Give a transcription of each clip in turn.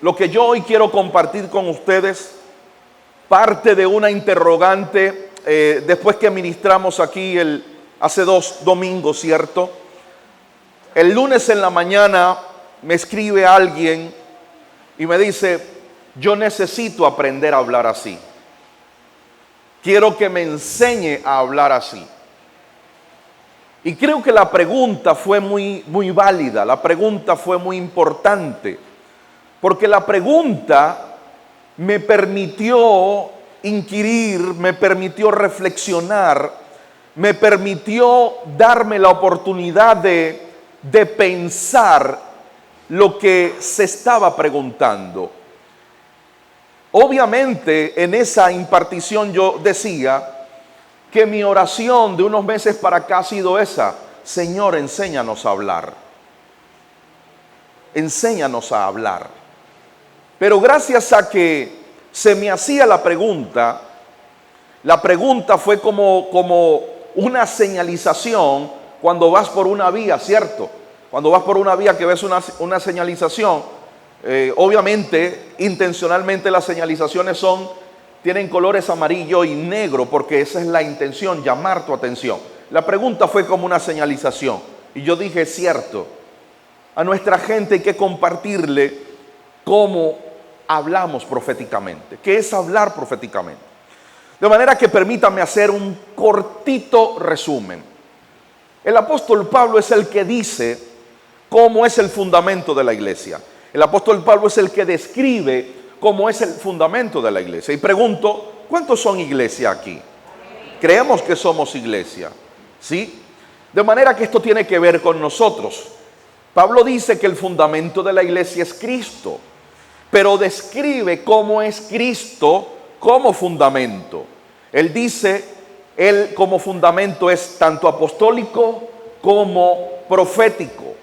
Lo que yo hoy quiero compartir con ustedes parte de una interrogante después que ministramos aquí hace 2 domingos, ¿cierto? El lunes en la mañana me escribe alguien y me dice: yo necesito aprender a hablar así. Quiero que me enseñe a hablar así. Y creo que la pregunta fue muy válida, la pregunta fue muy importante, porque la pregunta me permitió inquirir, me permitió reflexionar, me permitió darme la oportunidad de pensar lo que se estaba preguntando. Obviamente, en esa impartición yo decía que mi oración de unos meses para acá ha sido esa: Señor, enséñanos a hablar. Enséñanos a hablar. Pero gracias a que se me hacía la pregunta fue como una señalización cuando vas por una vía, ¿cierto? Cuando vas por una vía que ves una señalización, obviamente, intencionalmente las señalizaciones tienen colores amarillo y negro porque esa es la intención, llamar tu atención. La pregunta fue como una señalización y yo dije: es cierto, a nuestra gente hay que compartirle cómo hablamos proféticamente, qué es hablar proféticamente. De manera que permítame hacer un cortito resumen. El apóstol Pablo es el que dice cómo es el fundamento de la iglesia. El apóstol Pablo es el que describe cómo es el fundamento de la iglesia. Y pregunto: ¿cuántos son iglesia aquí? Creemos que somos iglesia, ¿sí? De manera que esto tiene que ver con nosotros. Pablo dice que el fundamento de la iglesia es Cristo, pero describe cómo es Cristo como fundamento. Él dice, él como fundamento es tanto apostólico como profético.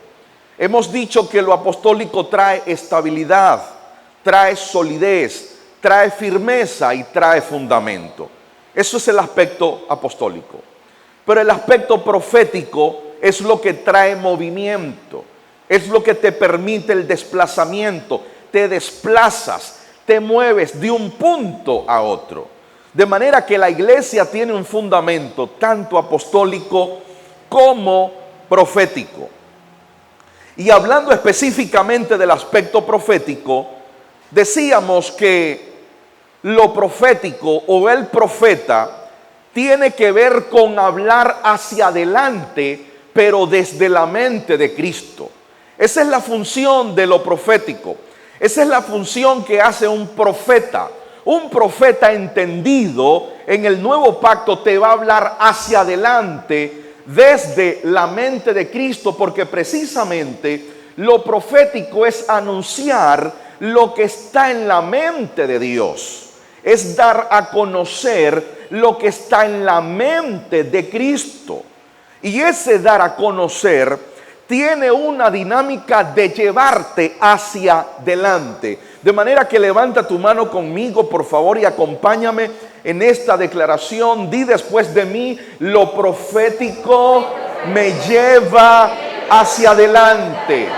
Hemos dicho que lo apostólico trae estabilidad, trae solidez, trae firmeza y trae fundamento. Eso es el aspecto apostólico. Pero el aspecto profético es lo que trae movimiento, es lo que te permite el desplazamiento. Te desplazas, te mueves de un punto a otro. De manera que la iglesia tiene un fundamento tanto apostólico como profético. Y hablando específicamente del aspecto profético, decíamos que lo profético o el profeta tiene que ver con hablar hacia adelante, pero desde la mente de Cristo. Esa es la función de lo profético. Esa es la función que hace un profeta. Un profeta entendido en el nuevo pacto te va a hablar hacia adelante desde la mente de Cristo, porque precisamente lo profético es anunciar lo que está en la mente de Dios. Es dar a conocer lo que está en la mente de Cristo. Y ese dar a conocer tiene una dinámica de llevarte hacia adelante. De manera que levanta tu mano conmigo, por favor, y acompáñame en esta declaración. Di después de mí: lo profético me lleva hacia adelante.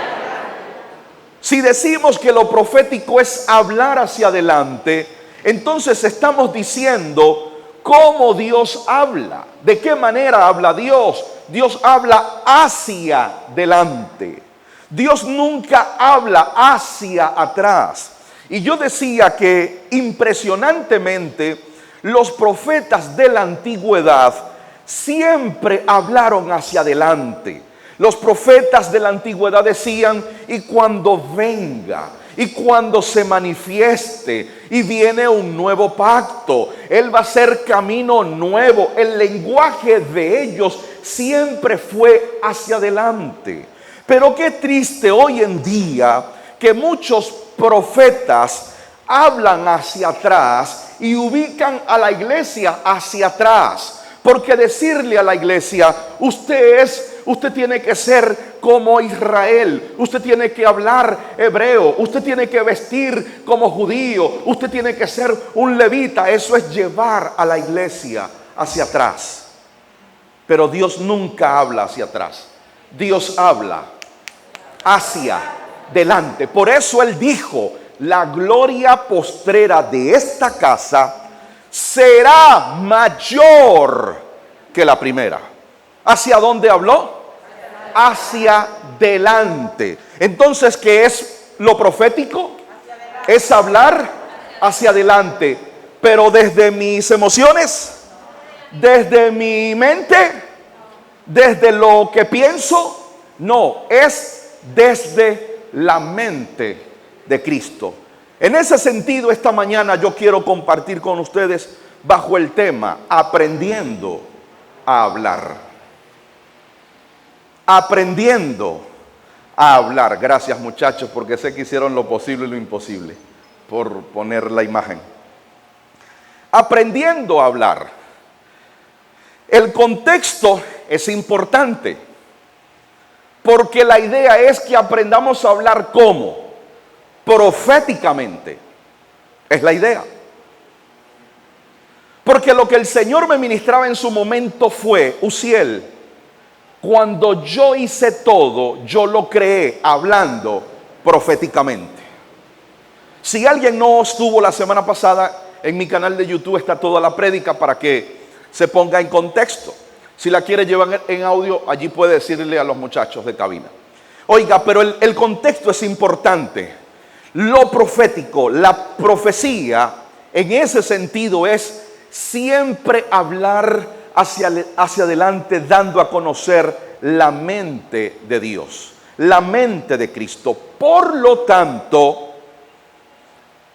Si decimos que lo profético es hablar hacia adelante, entonces estamos diciendo cómo Dios habla. ¿De qué manera habla Dios? Dios habla hacia adelante. Dios nunca habla hacia atrás. Y yo decía que impresionantemente los profetas de la antigüedad siempre hablaron hacia adelante. Los profetas de la antigüedad decían: y cuando venga, y cuando se manifieste y viene un nuevo pacto, Él va a hacer camino nuevo. El lenguaje de ellos siempre fue hacia adelante. Pero qué triste hoy en día que muchos profetas hablan hacia atrás y ubican a la iglesia hacia atrás. Porque decirle a la iglesia: usted tiene que ser como Israel, usted tiene que hablar hebreo, usted tiene que vestir como judío, usted tiene que ser un levita, eso es llevar a la iglesia hacia atrás. Pero Dios nunca habla hacia atrás. Dios habla hacia delante. Por eso Él dijo: la gloria postrera de esta casa será mayor que la primera. ¿Hacia dónde habló? Hacia adelante. Entonces, ¿qué es lo profético? Es hablar hacia adelante. Pero desde mis emociones, desde mi mente, desde lo que pienso, no, es desde la mente de Cristo. En ese sentido, esta mañana yo quiero compartir con ustedes bajo el tema aprendiendo a hablar. Aprendiendo a hablar. Gracias, muchachos, porque sé que hicieron lo posible y lo imposible por poner la imagen. Aprendiendo a hablar. El contexto es importante, porque la idea es que aprendamos a hablar ¿cómo? Proféticamente. Es la idea. Porque lo que el Señor me ministraba en su momento fue: Uziel, cuando yo hice todo, yo lo creé hablando proféticamente. Si alguien no estuvo la semana pasada, en mi canal de YouTube está toda la prédica para que se ponga en contexto. Si la quiere llevar en audio, allí puede decirle a los muchachos de cabina. Oiga, pero el contexto es importante. Lo profético, la profecía, en ese sentido es siempre hablar hacia adelante, dando a conocer la mente de Dios, la mente de Cristo. Por lo tanto,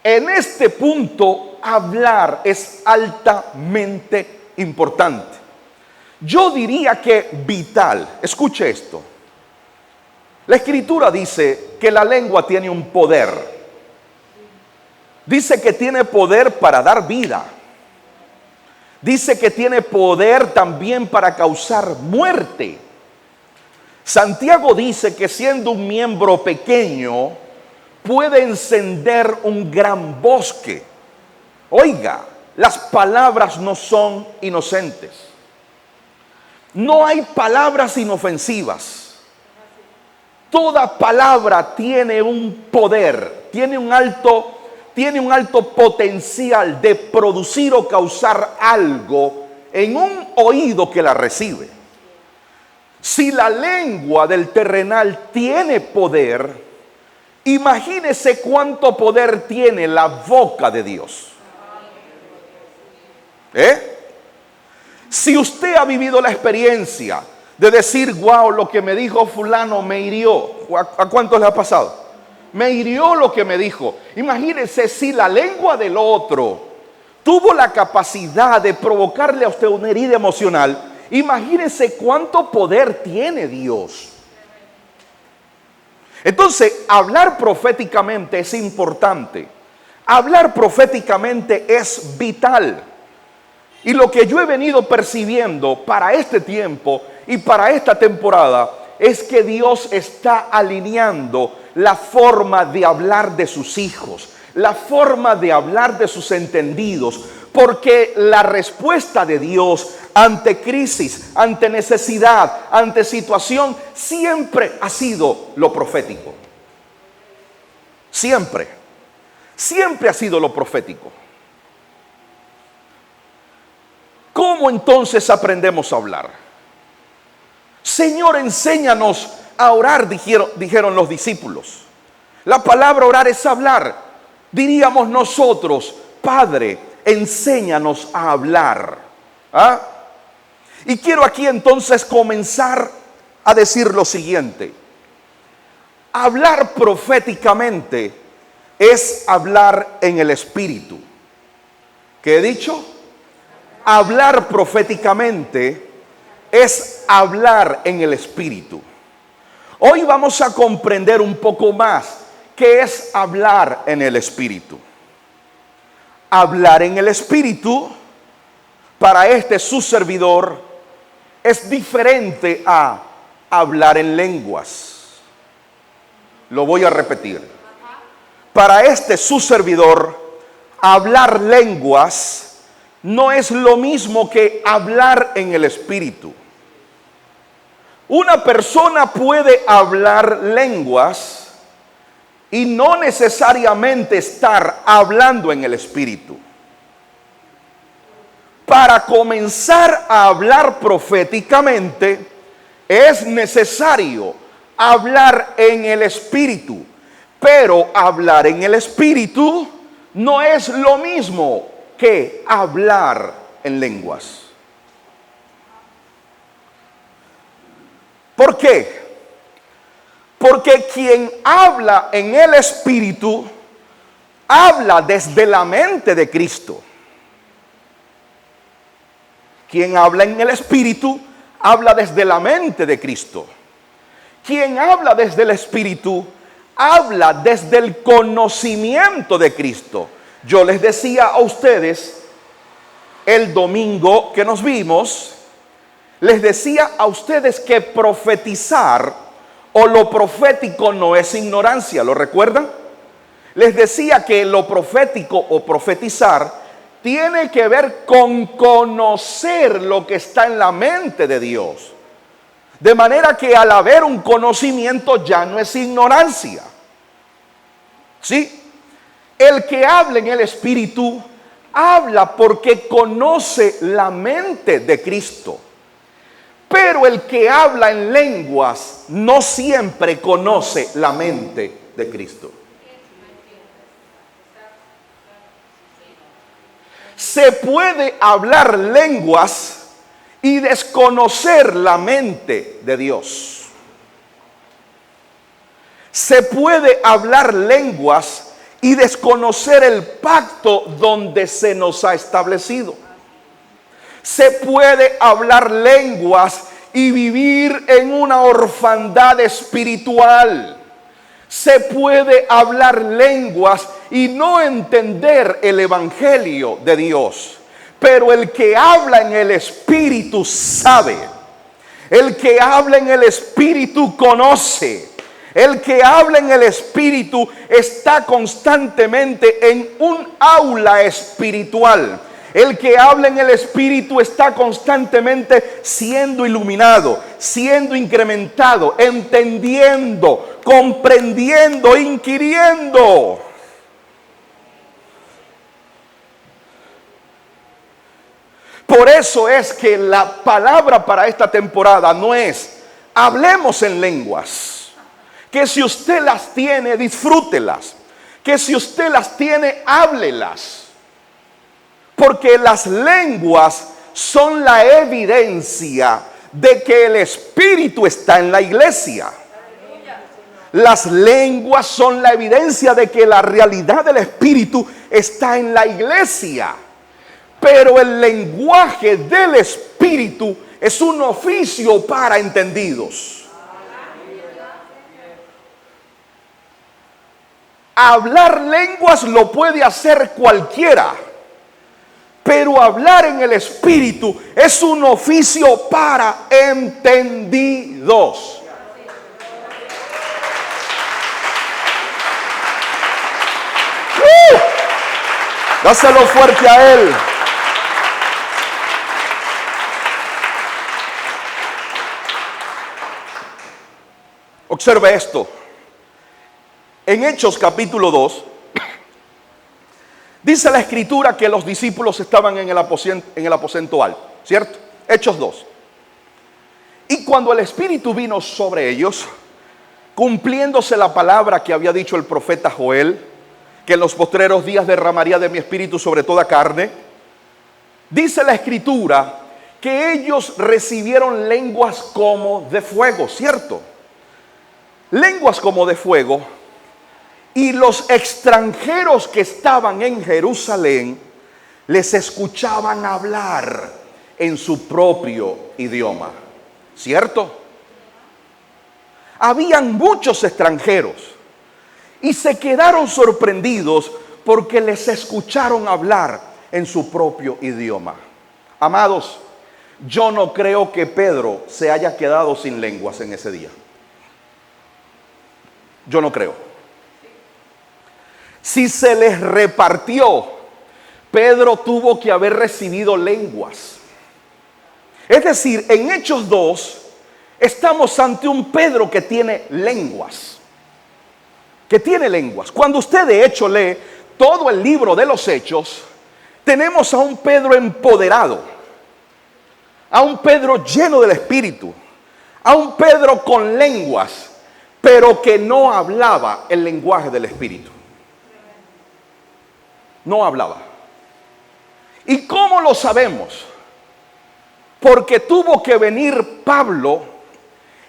en este punto, hablar es altamente importante. Yo diría que vital. Escuche esto. La Escritura dice que la lengua tiene un poder. Dice que tiene poder para dar vida. Dice que tiene poder también para causar muerte. Santiago dice que siendo un miembro pequeño, puede encender un gran bosque. Oiga, las palabras no son inocentes. No hay palabras inofensivas. Toda palabra tiene un poder, tiene un alto potencial de producir o causar algo en un oído que la recibe. Si la lengua del terrenal tiene poder, imagínese cuánto poder tiene la boca de Dios. Si usted ha vivido la experiencia de decir, wow, lo que me dijo fulano me hirió. ¿A cuántos les ha pasado? Me hirió lo que me dijo. Imagínense si la lengua del otro tuvo la capacidad de provocarle a usted una herida emocional. Imagínense cuánto poder tiene Dios. Entonces, hablar proféticamente es importante. Hablar proféticamente es vital. Y lo que yo he venido percibiendo para este tiempo y para esta temporada es que Dios está alineando la forma de hablar de sus hijos, la forma de hablar de sus entendidos, porque la respuesta de Dios ante crisis, ante necesidad, ante situación, siempre ha sido lo profético. Siempre ha sido lo profético. ¿Cómo entonces aprendemos a hablar? Señor, enséñanos a orar, dijeron los discípulos. La palabra orar es hablar. Diríamos nosotros, Padre, enséñanos a hablar. Y quiero aquí entonces comenzar a decir lo siguiente. Hablar proféticamente es hablar en el Espíritu. ¿Qué he dicho? Hablar proféticamente es hablar en el Espíritu. Hoy vamos a comprender un poco más qué es hablar en el Espíritu. Hablar en el Espíritu, para su servidor, es diferente a hablar en lenguas. Lo voy a repetir. Para su servidor, hablar lenguas no es lo mismo que hablar en el Espíritu. Una persona puede hablar lenguas y no necesariamente estar hablando en el Espíritu. Para comenzar a hablar proféticamente es necesario hablar en el Espíritu, pero hablar en el Espíritu no es lo mismo que hablar en lenguas. ¿Por qué? Porque quien habla en el Espíritu habla desde la mente de Cristo. Quien habla en el Espíritu habla desde la mente de Cristo. Quien habla desde el Espíritu habla desde el conocimiento de Cristo. Yo les decía a ustedes el domingo que nos vimos, les decía a ustedes que profetizar o lo profético no es ignorancia, ¿lo recuerdan? Les decía que lo profético o profetizar tiene que ver con conocer lo que está en la mente de Dios. De manera que al haber un conocimiento ya no es ignorancia. ¿Sí? El que habla en el Espíritu habla porque conoce la mente de Cristo. Pero el que habla en lenguas no siempre conoce la mente de Cristo. Se puede hablar lenguas y desconocer la mente de Dios. Se puede hablar lenguas y desconocer el pacto donde se nos ha establecido. Se puede hablar lenguas y vivir en una orfandad espiritual. Se puede hablar lenguas y no entender el evangelio de Dios. Pero el que habla en el Espíritu sabe. El que habla en el Espíritu conoce. El que habla en el Espíritu está constantemente en un aula espiritual. El que habla en el Espíritu está constantemente siendo iluminado, siendo incrementado, entendiendo, comprendiendo, inquiriendo. Por eso es que la palabra para esta temporada no es hablemos en lenguas. Que si usted las tiene, disfrútelas. Que si usted las tiene, háblelas. Porque las lenguas son la evidencia de que el Espíritu está en la iglesia. Las lenguas son la evidencia de que la realidad del Espíritu está en la iglesia. Pero el lenguaje del Espíritu es un oficio para entendidos. Hablar lenguas lo puede hacer cualquiera. Pero hablar en el Espíritu es un oficio para entendidos. Dáselo fuerte a Él. Observe esto. En Hechos capítulo 2. Dice la Escritura que los discípulos estaban en el aposento alto, ¿cierto? Hechos 2. Y cuando el Espíritu vino sobre ellos, cumpliéndose la palabra que había dicho el profeta Joel, que en los postreros días derramaría de mi Espíritu sobre toda carne, dice la Escritura que ellos recibieron lenguas como de fuego, ¿cierto? Lenguas como de fuego. Y los extranjeros que estaban en Jerusalén les escuchaban hablar en su propio idioma. ¿Cierto? Habían muchos extranjeros y se quedaron sorprendidos porque les escucharon hablar en su propio idioma. Amados, yo no creo que Pedro se haya quedado sin lenguas en ese día. Yo no creo. Si se les repartió, Pedro tuvo que haber recibido lenguas. Es decir, en Hechos 2 estamos ante un Pedro que tiene lenguas. que tiene lenguas. Cuando usted de hecho lee todo el libro de los Hechos, tenemos a un Pedro empoderado, a un Pedro lleno del Espíritu, a un Pedro con lenguas, pero que no hablaba el lenguaje del Espíritu. No hablaba. ¿Y cómo lo sabemos? Porque tuvo que venir Pablo,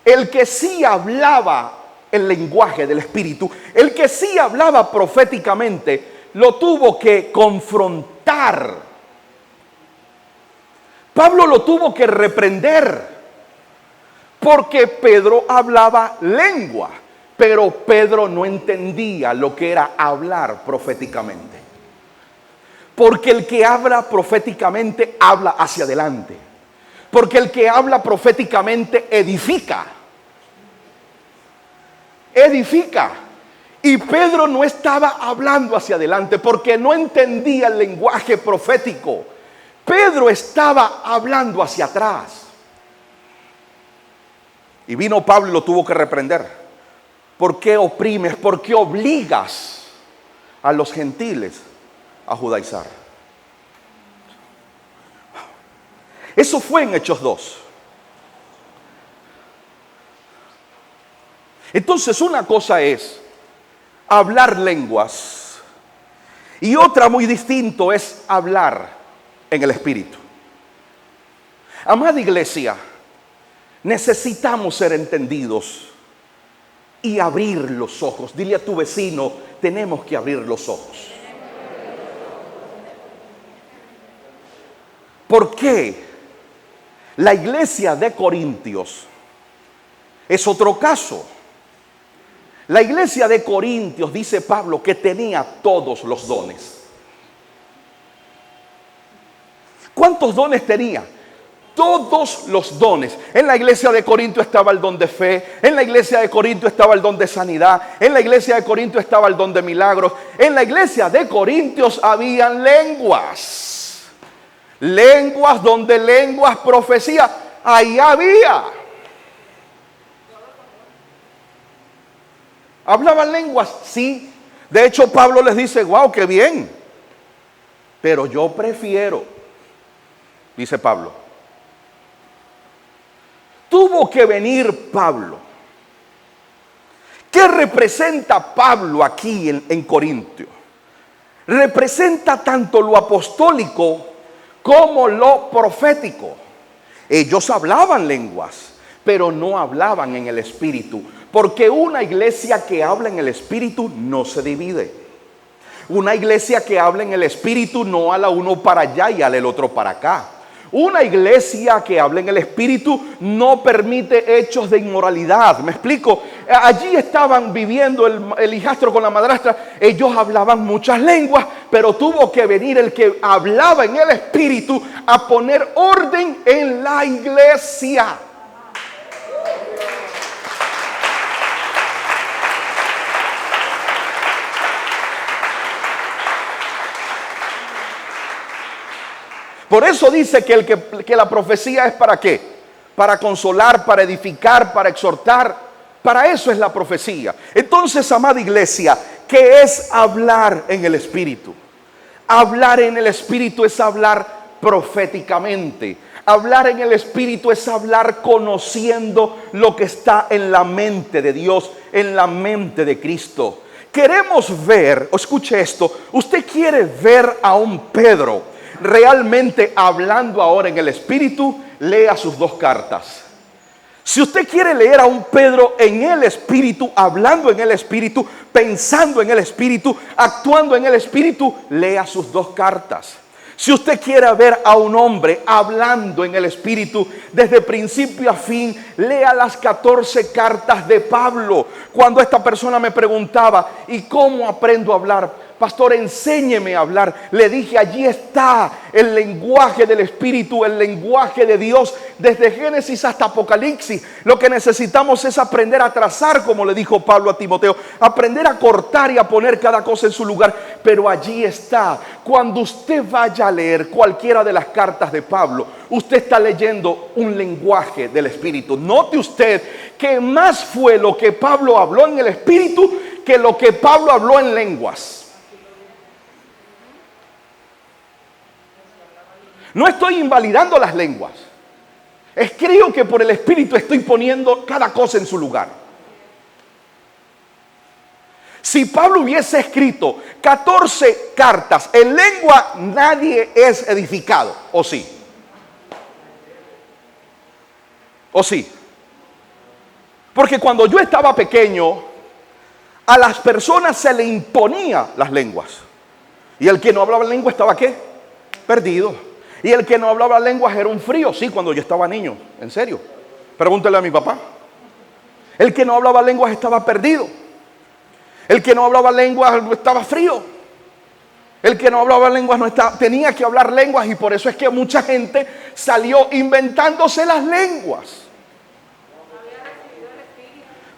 el que sí hablaba el lenguaje del Espíritu, el que sí hablaba proféticamente, lo tuvo que confrontar. Pablo lo tuvo que reprender, porque Pedro hablaba lengua, pero Pedro no entendía lo que era hablar proféticamente. Porque el que habla proféticamente habla hacia adelante. Porque el que habla proféticamente edifica. Edifica. Y Pedro no estaba hablando hacia adelante porque no entendía el lenguaje profético. Pedro estaba hablando hacia atrás. Y vino Pablo y lo tuvo que reprender. ¿Por qué oprimes? ¿Por qué obligas a los gentiles a judaizar? Eso fue en Hechos 2. Entonces, una cosa es hablar lenguas y otra muy distinto es hablar en el Espíritu. Amada iglesia, necesitamos ser entendidos y abrir los ojos. Dile a tu vecino, tenemos que abrir los ojos. ¿Por qué? La iglesia de Corintios es otro caso. La iglesia de Corintios, dice Pablo, que tenía todos los dones. ¿Cuántos dones tenía? Todos los dones. En la iglesia de Corinto estaba el don de fe. En la iglesia de Corinto estaba el don de sanidad. En la iglesia de Corinto estaba el don de milagros. En la iglesia de Corintios habían lenguas. Lenguas, donde lenguas, profecía, ahí había. ¿Hablaban lenguas? Sí. De hecho, Pablo les dice, wow, qué bien. Pero yo prefiero, dice Pablo. Tuvo que venir Pablo. ¿Qué representa Pablo aquí en Corintio? Representa tanto lo apostólico como lo profético. Ellos hablaban lenguas, pero no hablaban en el Espíritu. Porque una iglesia que habla en el Espíritu no se divide. Una iglesia que habla en el Espíritu no ala uno para allá y ala el otro para acá. Una iglesia que habla en el Espíritu no permite hechos de inmoralidad. ¿Me explico? Allí estaban viviendo el hijastro con la madrastra. Ellos hablaban muchas lenguas, pero tuvo que venir el que hablaba en el Espíritu a poner orden en la iglesia. Por eso dice que la profecía es ¿para qué? Para consolar, para edificar, para exhortar. Para eso es la profecía. Entonces, amada iglesia, ¿qué es hablar en el Espíritu? Hablar en el Espíritu es hablar proféticamente. Hablar en el Espíritu es hablar conociendo lo que está en la mente de Dios, en la mente de Cristo. Queremos ver, escuche esto, usted quiere ver a un Pedro realmente hablando ahora en el Espíritu, lea sus dos cartas. Si usted quiere leer a un Pedro en el Espíritu, hablando en el Espíritu, pensando en el Espíritu, actuando en el Espíritu, lea sus dos cartas. Si usted quiere ver a un hombre hablando en el Espíritu desde principio a fin, lea las 14 cartas de Pablo. Cuando esta persona me preguntaba, ¿y cómo aprendo a hablar? Pastor, enséñeme a hablar. Le dije, allí está el lenguaje del Espíritu, el lenguaje de Dios, desde Génesis hasta Apocalipsis. Lo que necesitamos es aprender a trazar, como le dijo Pablo a Timoteo, aprender a cortar y a poner cada cosa en su lugar. Pero allí está. Cuando usted vaya a leer cualquiera de las cartas de Pablo, usted está leyendo un lenguaje del Espíritu. Note usted que más fue lo que Pablo habló en el Espíritu que lo que Pablo habló en lenguas. No estoy invalidando las lenguas. Creo que por el Espíritu estoy poniendo cada cosa en su lugar. Si Pablo hubiese escrito 14 cartas en lengua, nadie es edificado. ¿O sí? ¿O sí? Porque cuando yo estaba pequeño, a las personas se le imponía las lenguas. Y el que no hablaba lengua estaba ¿qué? Perdido. Y el que no hablaba lenguas era un frío. Sí, cuando yo estaba niño, en serio. Pregúntele a mi papá. El que no hablaba lenguas estaba perdido. El que no hablaba lenguas estaba frío. El que no hablaba lenguas tenía que hablar lenguas, y por eso es que mucha gente salió inventándose las lenguas.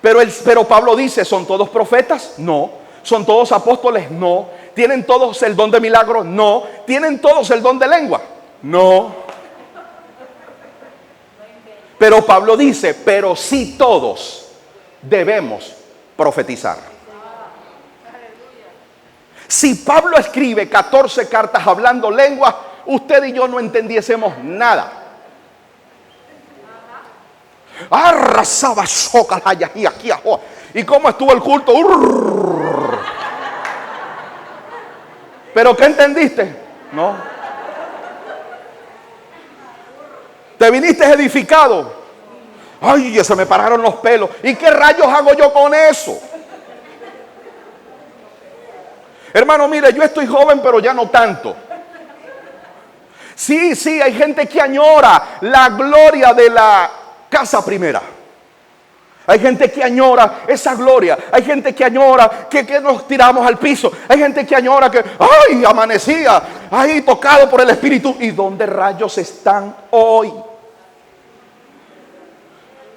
Pero Pablo dice, ¿son todos profetas? No. ¿Son todos apóstoles? No. ¿Tienen todos el don de milagros? No. ¿Tienen todos el don de lengua? No. Pero Pablo dice, pero sí todos debemos profetizar. Si Pablo escribe 14 cartas hablando lenguas, usted y yo no entendiésemos nada. ¿Y cómo estuvo el culto? ¿Pero qué entendiste? No. ¿Te viniste edificado? Ay, ya se me pararon los pelos. ¿Y qué rayos hago yo con eso? Hermano, mire, yo estoy joven, pero ya no tanto. Sí, hay gente que añora la gloria de la casa primera. Hay gente que añora esa gloria. Hay gente que añora que nos tiramos al piso. Hay gente que añora que, ay, amanecía ahí tocado por el Espíritu. ¿Y dónde rayos están hoy?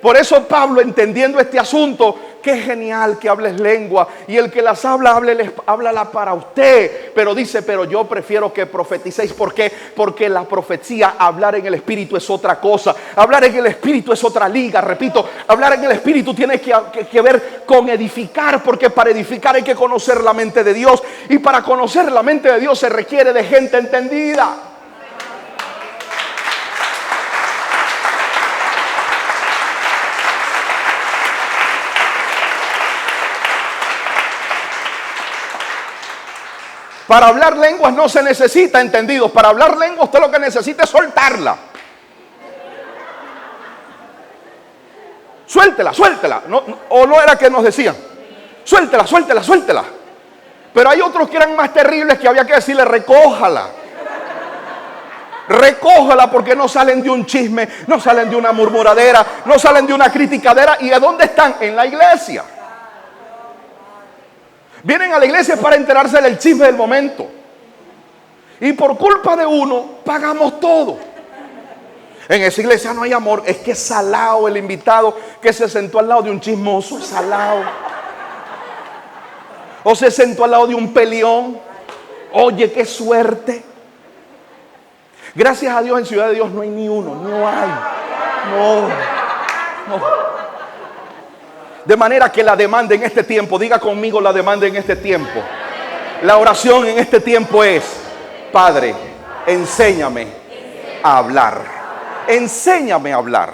Por eso Pablo, entendiendo este asunto, qué genial que hables lengua, y el que las habla, háblala para usted. Pero dice, pero yo prefiero que profeticéis. ¿Por qué? Porque la profecía, hablar en el Espíritu es otra cosa. Hablar en el Espíritu es otra liga. Repito, hablar en el Espíritu tiene que ver con edificar, porque para edificar hay que conocer la mente de Dios, y para conocer la mente de Dios se requiere de gente entendida. Para hablar lenguas no se necesita entendidos. Para hablar lenguas usted lo que necesita es soltarla. Suéltela. ¿O no era que nos decían? Suéltela. Pero hay otros que eran más terribles, que había que decirle, recójala. Recójala, porque no salen de un chisme, no salen de una murmuradera, no salen de una criticadera. ¿Y de dónde están? En la iglesia. Vienen a la iglesia para enterarse del chisme del momento. Y por culpa de uno, pagamos todo. En esa iglesia no hay amor. Es que es salado el invitado que se sentó al lado de un chismoso. Salado. O se sentó al lado de un peleón. Oye, qué suerte. Gracias a Dios, en Ciudad de Dios no hay ni uno. No hay. No. De manera que la demanda en este tiempo, diga conmigo la demanda en este tiempo. La oración en este tiempo es, Padre, enséñame a hablar. Enséñame a hablar.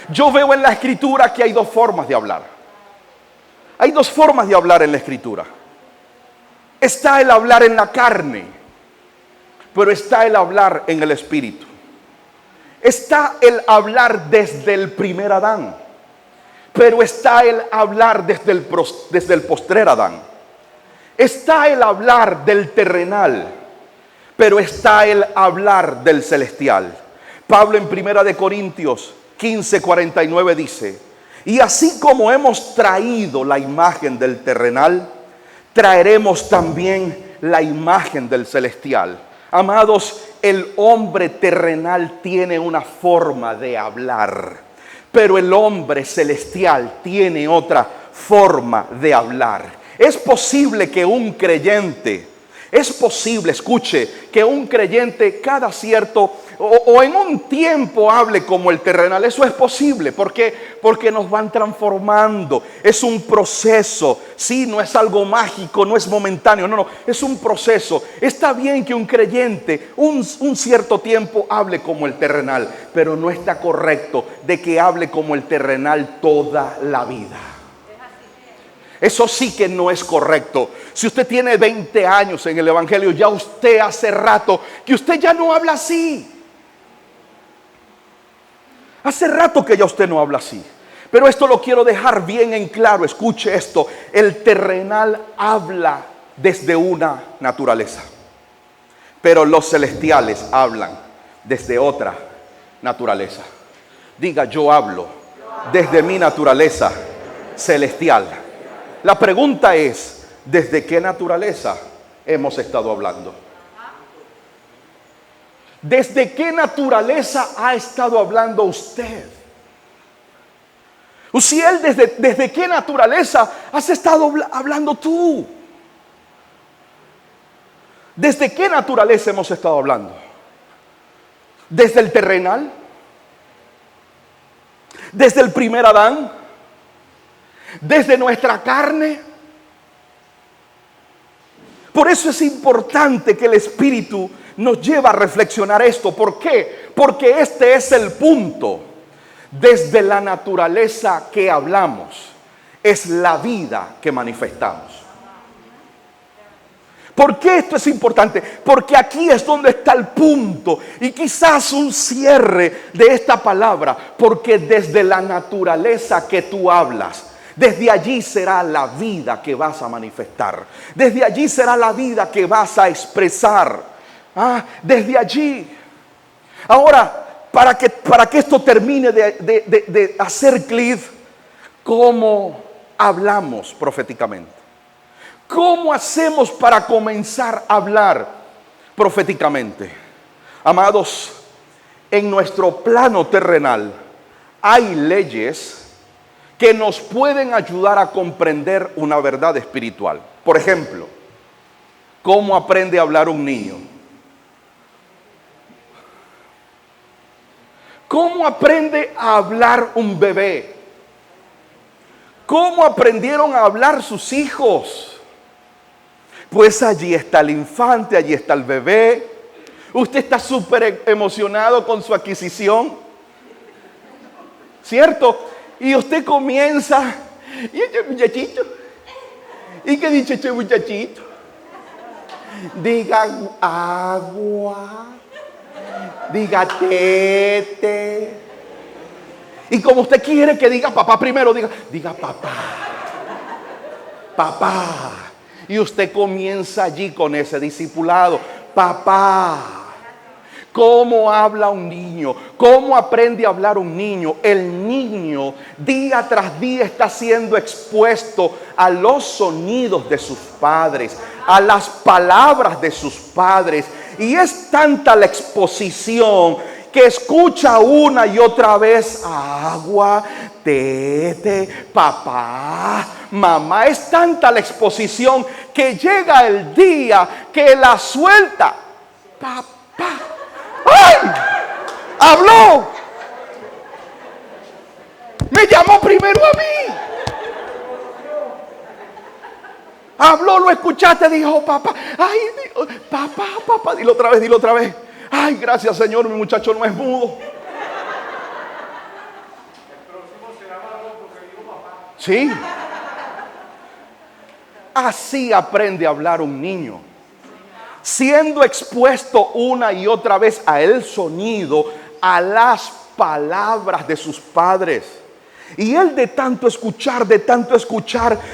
Yo veo en la Escritura que hay dos formas de hablar. Hay dos formas de hablar en la Escritura. Está el hablar en la carne, pero está el hablar en el Espíritu. Está el hablar desde el primer Adán, pero está el hablar desde el postrer Adán. Está el hablar del terrenal, pero está el hablar del celestial. Pablo en 1 Corintios 15:49 dice, y así como hemos traído la imagen del terrenal, traeremos también la imagen del celestial. Amados, el hombre terrenal tiene una forma de hablar, pero el hombre celestial tiene otra forma de hablar. Es posible que un creyente, escuche, que un creyente cada cierto o en un tiempo hable como el terrenal. Eso es posible. ¿Por qué? Porque nos van transformando. Es un proceso. Sí, no es algo mágico, no es momentáneo. No, es un proceso. Está bien que un creyente un cierto tiempo hable como el terrenal, pero no está correcto de que hable como el terrenal toda la vida. Eso sí que no es correcto. Si usted tiene 20 años en el evangelio, ya usted hace rato que usted ya no habla así. Hace rato que ya usted no habla así. Pero esto lo quiero dejar bien en claro. Escuche esto. El terrenal habla desde una naturaleza, pero los celestiales hablan desde otra naturaleza. Diga, yo hablo desde mi naturaleza celestial. La pregunta es, ¿desde qué naturaleza hemos estado hablando? ¿Desde qué naturaleza ha estado hablando usted? Uziel, ¿desde qué naturaleza has estado hablando tú? ¿Desde qué naturaleza hemos estado hablando? ¿Desde el terrenal? ¿Desde el primer Adán? ¿Desde nuestra carne? Por eso es importante que el Espíritu nos lleve a reflexionar esto. ¿Por qué? Porque este es el punto. Desde la naturaleza que hablamos, es la vida que manifestamos. ¿Por qué esto es importante? Porque aquí es donde está el punto y quizás un cierre de esta palabra. Porque desde la naturaleza que tú hablas, desde allí será la vida que vas a manifestar. Desde allí será la vida que vas a expresar. Desde allí. Ahora, para que esto termine de hacer clic, ¿cómo hablamos proféticamente? ¿Cómo hacemos para comenzar a hablar proféticamente? Amados, en nuestro plano terrenal hay leyes que nos pueden ayudar a comprender una verdad espiritual. Por ejemplo, ¿cómo aprende a hablar un niño? ¿Cómo aprende a hablar un bebé? ¿Cómo aprendieron a hablar sus hijos? Pues allí está el infante, allí está el bebé. Usted está súper emocionado con su adquisición, ¿cierto? Y usted comienza, y este muchachito, ¿y qué dice este muchachito? Diga agua, diga tete. Y como usted quiere que diga papá primero, diga papá, papá. Y usted comienza allí con ese discipulado, papá. ¿Cómo habla un niño? ¿Cómo aprende a hablar un niño? El niño día tras día está siendo expuesto a los sonidos de sus padres, a las palabras de sus padres. Y es tanta la exposición que escucha una y otra vez agua, tete, papá, mamá. Es tanta la exposición que llega el día que la suelta. Papá. ¡Ay! Habló. Me llamó primero a mí. Habló, lo escuchaste, dijo papá. Ay, papá, dilo otra vez. Ay, gracias Señor, mi muchacho no es mudo. Sí. Así aprende a hablar un niño. Siendo expuesto una y otra vez a el sonido, a las palabras de sus padres. Y él de tanto escuchar,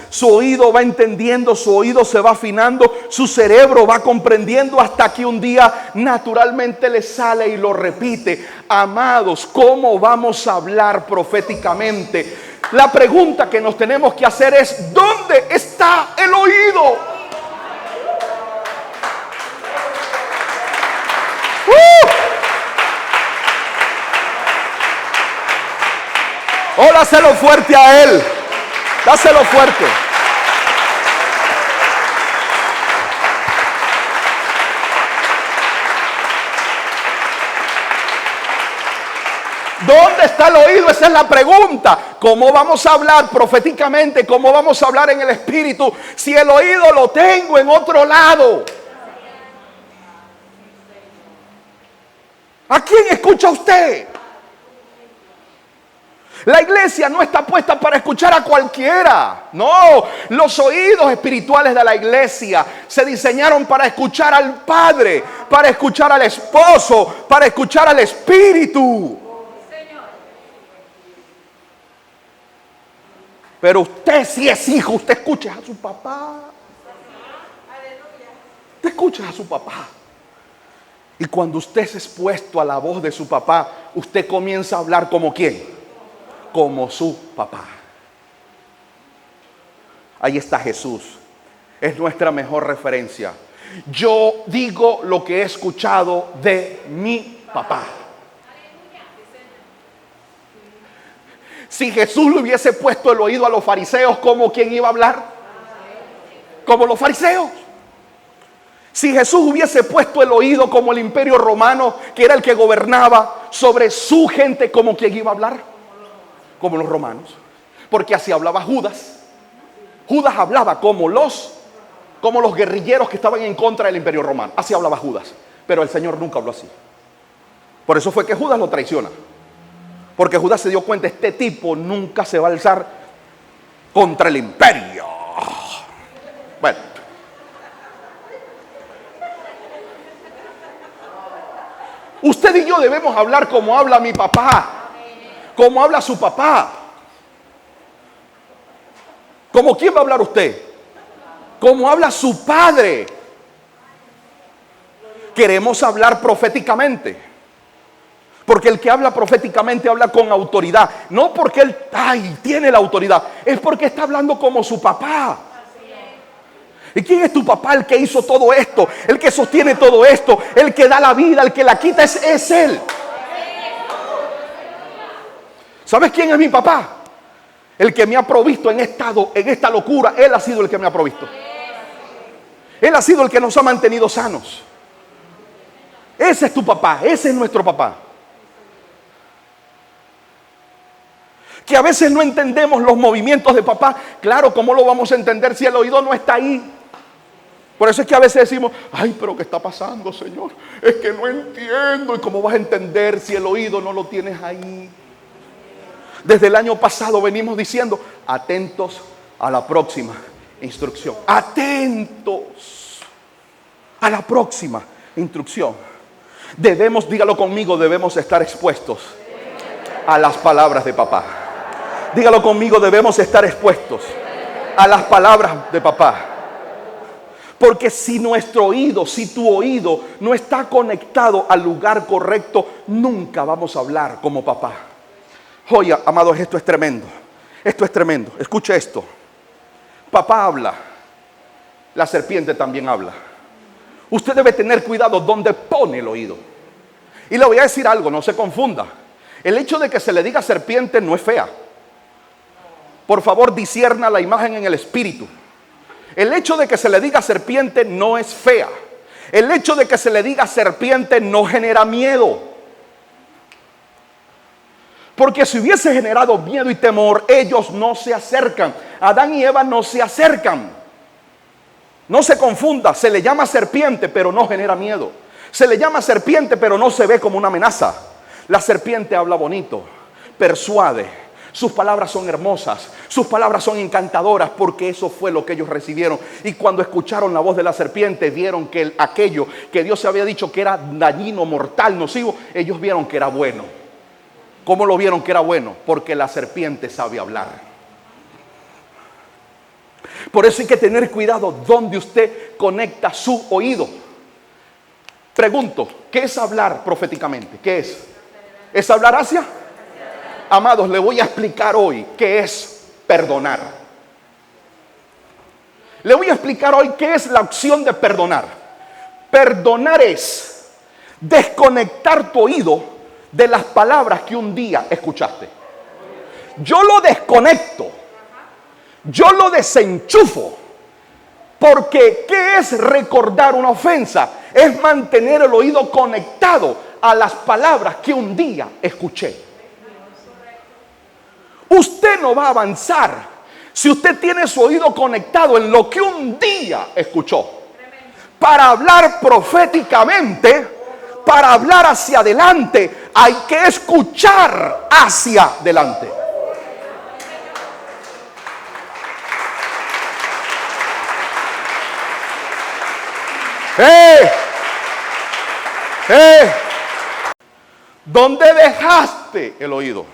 su oído va entendiendo, su oído se va afinando, su cerebro va comprendiendo hasta que un día naturalmente le sale y lo repite. Amados, ¿cómo vamos a hablar proféticamente? La pregunta que nos tenemos que hacer es, ¿dónde está el oído? Oh, dáselo fuerte a él. Dáselo fuerte. ¿Dónde está el oído? Esa es la pregunta. ¿Cómo vamos a hablar proféticamente? ¿Cómo vamos a hablar en el Espíritu si el oído lo tengo en otro lado? ¿A quién escucha usted? La iglesia no está puesta para escuchar a cualquiera. No, los oídos espirituales de la iglesia se diseñaron para escuchar al Padre, para escuchar al Esposo, para escuchar al Espíritu. Pero usted, si es hijo, usted escucha a su papá. Usted escucha a su papá. Y cuando usted es expuesto a la voz de su papá, usted comienza a hablar como ¿quién? Como su papá. Ahí está Jesús. Es nuestra mejor referencia. Yo digo lo que he escuchado de mi papá. Si Jesús le hubiese puesto el oído a los fariseos, ¿cómo quién iba a hablar? Como los fariseos. Si Jesús hubiese puesto el oído como el imperio romano, que era el que gobernaba sobre su gente, ¿cómo quién iba a hablar? Como los romanos. Porque así hablaba Judas. Judas hablaba como los guerrilleros que estaban en contra del imperio romano. Así hablaba Judas. Pero el Señor nunca habló así. Por eso fue que Judas lo traiciona. Porque Judas se dio cuenta, este tipo nunca se va a alzar contra el imperio. Bueno. Usted y yo debemos hablar como habla mi papá. Como habla su papá. ¿Como quién va a hablar usted? Como habla su padre. Queremos hablar proféticamente. Porque el que habla proféticamente habla con autoridad. No porque él tiene la autoridad. Es porque está hablando como su papá. ¿Y quién es tu papá? El que hizo todo esto. El que sostiene todo esto. El que da la vida. El que la quita es él. ¿Sabes quién es mi papá? El que me ha provisto en esta locura. Él ha sido el que me ha provisto. Él ha sido el que nos ha mantenido sanos. Ese es tu papá. Ese es nuestro papá. Que a veces no entendemos los movimientos de papá. Claro, ¿cómo lo vamos a entender si el oído no está ahí? Por eso es que a veces decimos, ay, pero ¿qué está pasando, Señor? Es que no entiendo. ¿Y cómo vas a entender si el oído no lo tienes ahí? Desde el año pasado venimos diciendo, atentos a la próxima instrucción. Atentos a la próxima instrucción. Debemos, dígalo conmigo, debemos estar expuestos a las palabras de papá. Dígalo conmigo, debemos estar expuestos a las palabras de papá. Porque si nuestro oído, si tu oído no está conectado al lugar correcto, nunca vamos a hablar como papá. Oye, amados, esto es tremendo. Esto es tremendo. Escucha esto. Papá habla. La serpiente también habla. Usted debe tener cuidado donde pone el oído. Y le voy a decir algo, no se confunda. El hecho de que se le diga serpiente no es fea. Por favor, discierna la imagen en el espíritu. El hecho de que se le diga serpiente no es fea. El hecho de que se le diga serpiente no genera miedo. Porque si hubiese generado miedo y temor, ellos no se acercan. Adán y Eva no se acercan. No se confunda, se le llama serpiente, pero no genera miedo. Se le llama serpiente, pero no se ve como una amenaza. La serpiente habla bonito, persuade. Sus palabras son hermosas, sus palabras son encantadoras, porque eso fue lo que ellos recibieron. Y cuando escucharon la voz de la serpiente, vieron que aquello que Dios se había dicho que era dañino, mortal, nocivo, ellos vieron que era bueno. ¿Cómo lo vieron que era bueno? Porque la serpiente sabe hablar. Por eso hay que tener cuidado donde usted conecta su oído. Pregunto, ¿qué es hablar proféticamente? ¿Qué es? ¿Es hablar hacia? Amados, le voy a explicar hoy qué es perdonar. Le voy a explicar hoy qué es la opción de perdonar. Perdonar es desconectar tu oído de las palabras que un día escuchaste. Yo lo desconecto. Yo lo desenchufo. Porque ¿qué es recordar una ofensa? Es mantener el oído conectado a las palabras que un día escuché. Usted no va a avanzar si usted tiene su oído conectado en lo que un día escuchó. Para hablar proféticamente, para hablar hacia adelante, hay que escuchar hacia adelante. ¿Dónde dejaste el oído?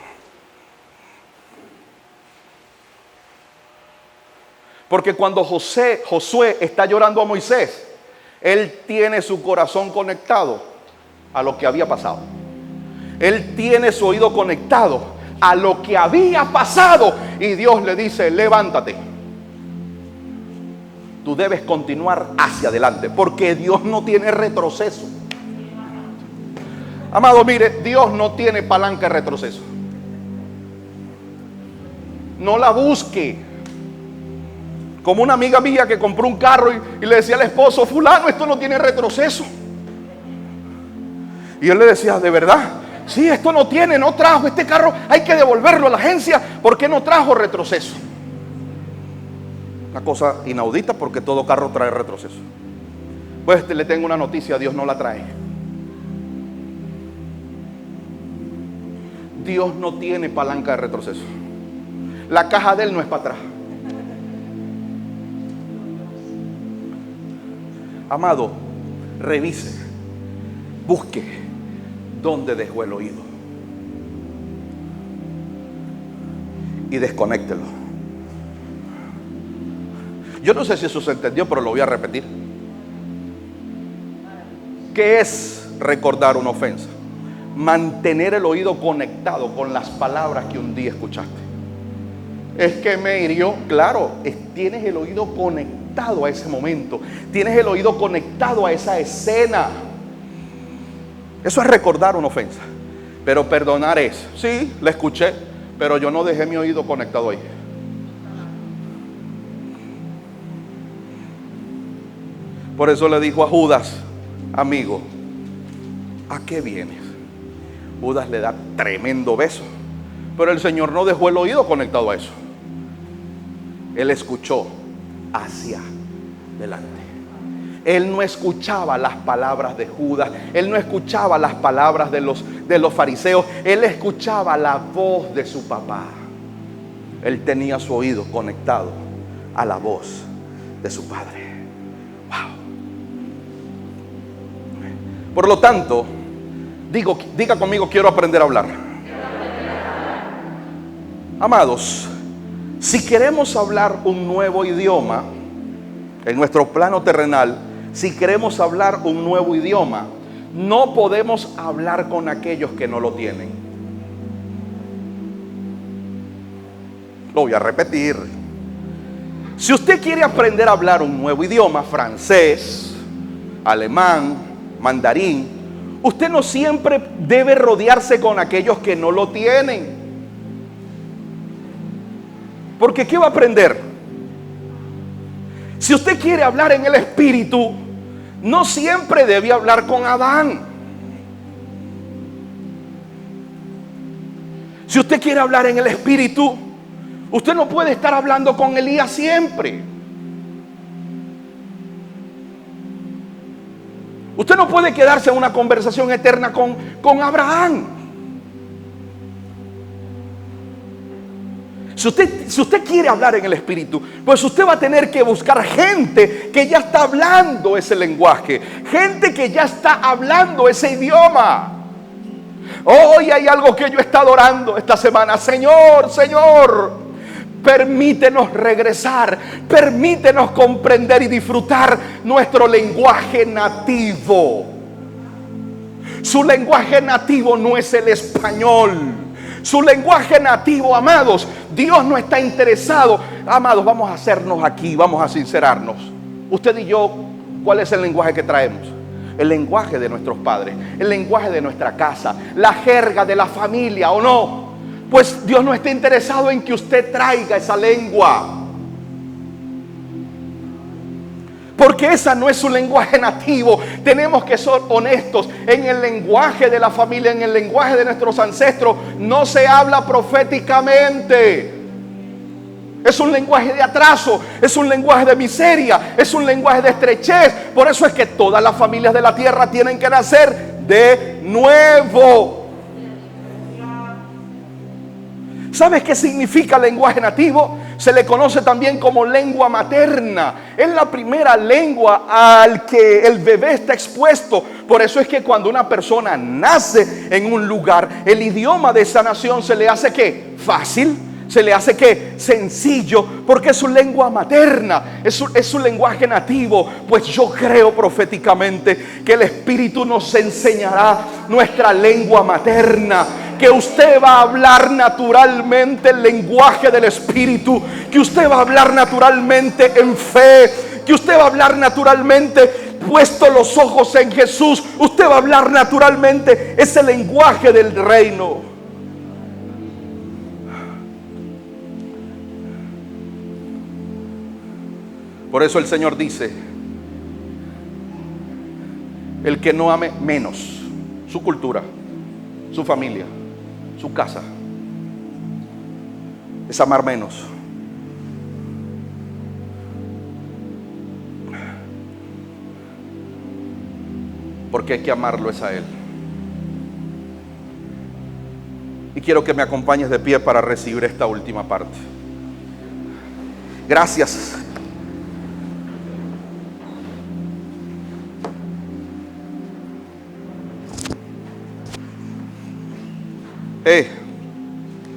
Porque cuando Josué está llorando a Moisés, él tiene su corazón conectado a lo que había pasado. Él tiene su oído conectado a lo que había pasado. Y Dios le dice: levántate. Tú debes continuar hacia adelante, porque Dios no tiene retroceso. Amado, mire, Dios no tiene palanca de retroceso. No la busque. Como una amiga mía que compró un carro y le decía al esposo: fulano, esto no tiene retroceso. Y él le decía: ¿de verdad? Sí, esto no trajo este carro, hay que devolverlo a la agencia porque no trajo retroceso. Una cosa inaudita, porque todo carro trae retroceso. Pues le tengo una noticia: Dios no la trae. Dios no tiene palanca de retroceso. La caja de Él no es para atrás. Amado, revise, busque dónde dejó el oído y desconéctelo. Yo no sé si eso se entendió, pero lo voy a repetir. ¿Qué es recordar una ofensa? Mantener el oído conectado con las palabras que un día escuchaste. Es que me hirió. Claro, tienes el oído conectado a ese momento. Tienes el oído conectado a esa escena. Eso es recordar una ofensa. Pero perdonar es: sí, la escuché, pero yo no dejé mi oído conectado ahí. Por eso le dijo a Judas: amigo, ¿a qué vienes? Judas le da tremendo beso, pero el Señor no dejó el oído conectado a eso. Él escuchó hacia adelante. Él no escuchaba las palabras de Judas. Él no escuchaba las palabras de los fariseos. Él escuchaba la voz de su papá. Él tenía su oído conectado a la voz de su padre. Wow. Por lo tanto, diga conmigo: quiero aprender a hablar. Amados, si queremos hablar un nuevo idioma en nuestro plano terrenal, si queremos hablar un nuevo idioma, no podemos hablar con aquellos que no lo tienen. Lo voy a repetir. Si usted quiere aprender a hablar un nuevo idioma, francés, alemán, mandarín, usted no siempre debe rodearse con aquellos que no lo tienen. Porque ¿qué va a aprender? Si usted quiere hablar en el Espíritu, no siempre debe hablar con Adán. Si usted quiere hablar en el Espíritu, usted no puede estar hablando con Elías siempre. Usted no puede quedarse en una conversación eterna con Abraham. Si usted quiere hablar en el Espíritu, pues usted va a tener que buscar gente que ya está hablando ese lenguaje, gente que ya está hablando ese idioma. Hoy hay algo que yo he estado orando esta semana: Señor, Señor, permítenos regresar, permítenos comprender y disfrutar nuestro lenguaje nativo. Su lenguaje nativo no es el español. Su lenguaje nativo, amados, Dios no está interesado. Amados, vamos a hacernos aquí, vamos a sincerarnos. Usted y yo, ¿cuál es el lenguaje que traemos? El lenguaje de nuestros padres, el lenguaje de nuestra casa, la jerga de la familia, ¿o no? Pues Dios no está interesado en que usted traiga esa lengua. porque esa no es su lenguaje nativo. Tenemos que ser honestos. En el lenguaje de la familia, en el lenguaje de nuestros ancestros, no se habla proféticamente. Es un lenguaje de atraso, es un lenguaje de miseria, es un lenguaje de estrechez. Por eso es que todas las familias de la tierra tienen que nacer de nuevo. ¿Sabes qué significa lenguaje nativo? Se le conoce también como lengua materna. Es la primera lengua al que el bebé está expuesto. Por eso es que cuando una persona nace en un lugar, el idioma de esa nación se le hace ¿qué? Fácil. Se le hace ¿qué? Sencillo, porque es su lengua materna, es su lenguaje nativo. Pues yo creo proféticamente que el Espíritu nos enseñará nuestra lengua materna, que usted va a hablar naturalmente el lenguaje del Espíritu, que usted va a hablar naturalmente en fe, que usted va a hablar naturalmente puesto los ojos en Jesús. Usted va a hablar naturalmente ese lenguaje del reino. Por eso el Señor dice: el que no ame menos su cultura, su familia, su casa, es amar menos. Porque hay que amarlo es a Él. Y quiero que me acompañes de pie para recibir esta última parte. Gracias.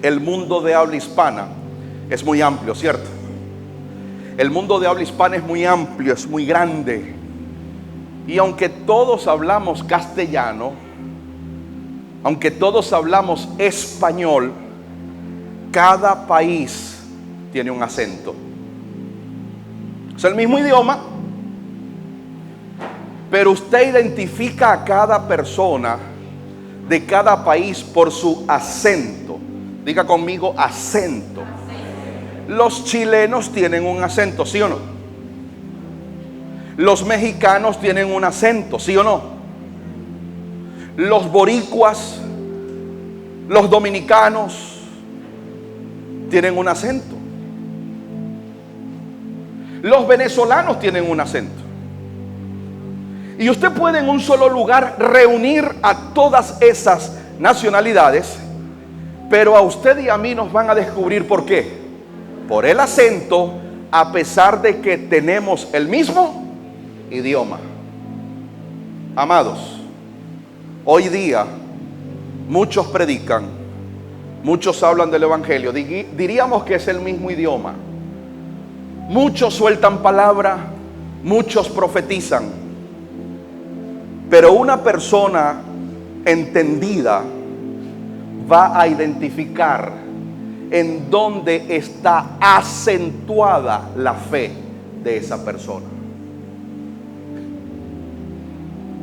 El mundo de habla hispana es muy amplio, ¿cierto? El mundo de habla hispana es muy amplio, es muy grande. Y aunque todos hablamos castellano, aunque todos hablamos español, cada país tiene un acento. Es el mismo idioma, pero usted identifica a cada persona de cada país por su acento. Diga conmigo: acento. Los chilenos tienen un acento, ¿sí o no? Los mexicanos tienen un acento, ¿sí o no? Los boricuas, los dominicanos tienen un acento. Los venezolanos tienen un acento. Y usted puede en un solo lugar reunir a todas esas nacionalidades, pero a usted y a mí nos van a descubrir por qué. Por el acento, a pesar de que tenemos el mismo idioma. Amados, hoy día muchos predican, muchos hablan del evangelio, diríamos que es el mismo idioma. Muchos sueltan palabra, muchos profetizan. Pero una persona entendida va a identificar en dónde está acentuada la fe de esa persona.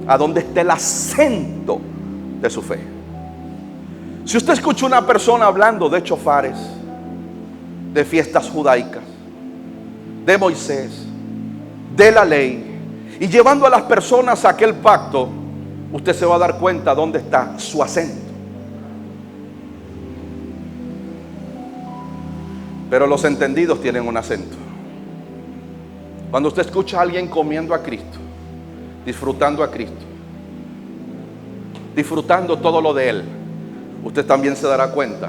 A dónde está el acento de su fe. Si usted escucha una persona hablando de chofares, de fiestas judaicas, de Moisés, de la ley, y llevando a las personas a aquel pacto, usted se va a dar cuenta dónde está su acento. Pero los entendidos tienen un acento. Cuando usted escucha a alguien comiendo a Cristo, disfrutando a Cristo, disfrutando todo lo de Él, usted también se dará cuenta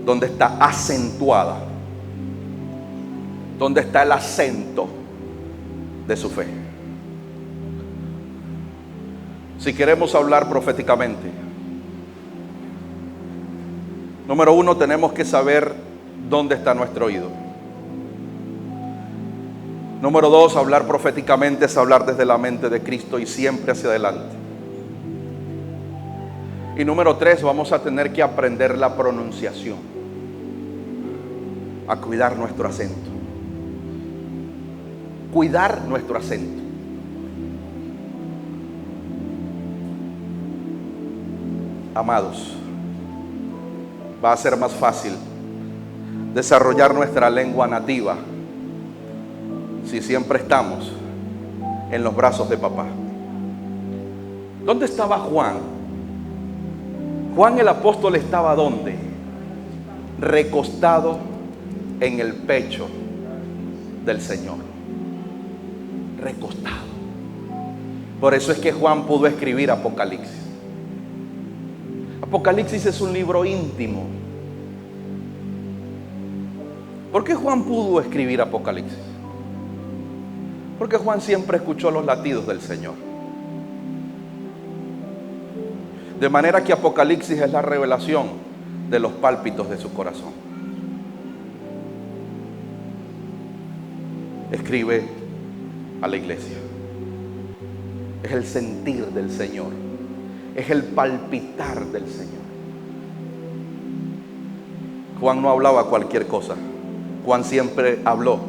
dónde está acentuada, dónde está el acento de su fe. Si queremos hablar proféticamente, número uno, tenemos que saber dónde está nuestro oído. Número dos, hablar proféticamente es hablar desde la mente de Cristo y siempre hacia adelante. Y número tres, vamos a tener que aprender la pronunciación, a cuidar nuestro acento. Cuidar nuestro acento. Amados, va a ser más fácil desarrollar nuestra lengua nativa si siempre estamos en los brazos de papá? ¿Dónde estaba Juan? Juan el apóstol estaba ¿dónde? Recostado en el pecho del Señor. Recostado. Por eso es que Juan pudo escribir Apocalipsis. Apocalipsis es un libro íntimo. ¿Por qué Juan pudo escribir Apocalipsis? Porque Juan siempre escuchó los latidos del Señor. De manera que Apocalipsis es la revelación de los pálpitos de su corazón. Escribe a la iglesia. Es el sentir del Señor. Es el palpitar del Señor. Juan no hablaba cualquier cosa. Juan siempre habló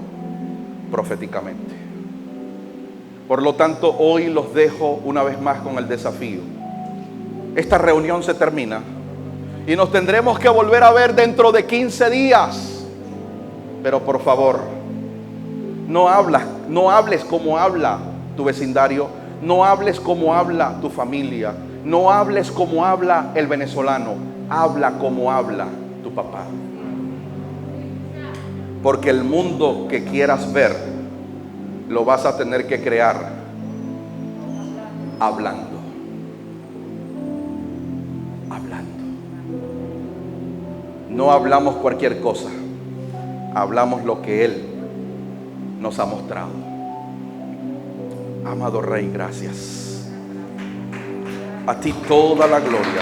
proféticamente. Por lo tanto, hoy los dejo una vez más con el desafío. Esta reunión se termina y nos tendremos que volver a ver dentro de 15 días. Pero por favor, no hables como habla tu vecindario, no hables como habla tu familia, no hables como habla el venezolano, habla como habla tu papá. Porque el mundo que quieras ver lo vas a tener que crear hablando. No hablamos cualquier cosa, hablamos lo que Él nos ha mostrado. Amado Rey, gracias. A ti toda la gloria.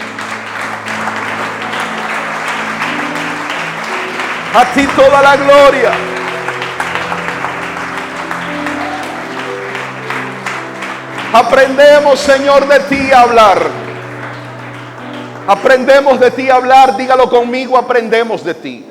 A ti toda la gloria. Aprendemos, Señor, de ti a hablar. Aprendemos de ti a hablar. Dígalo conmigo, aprendemos de ti.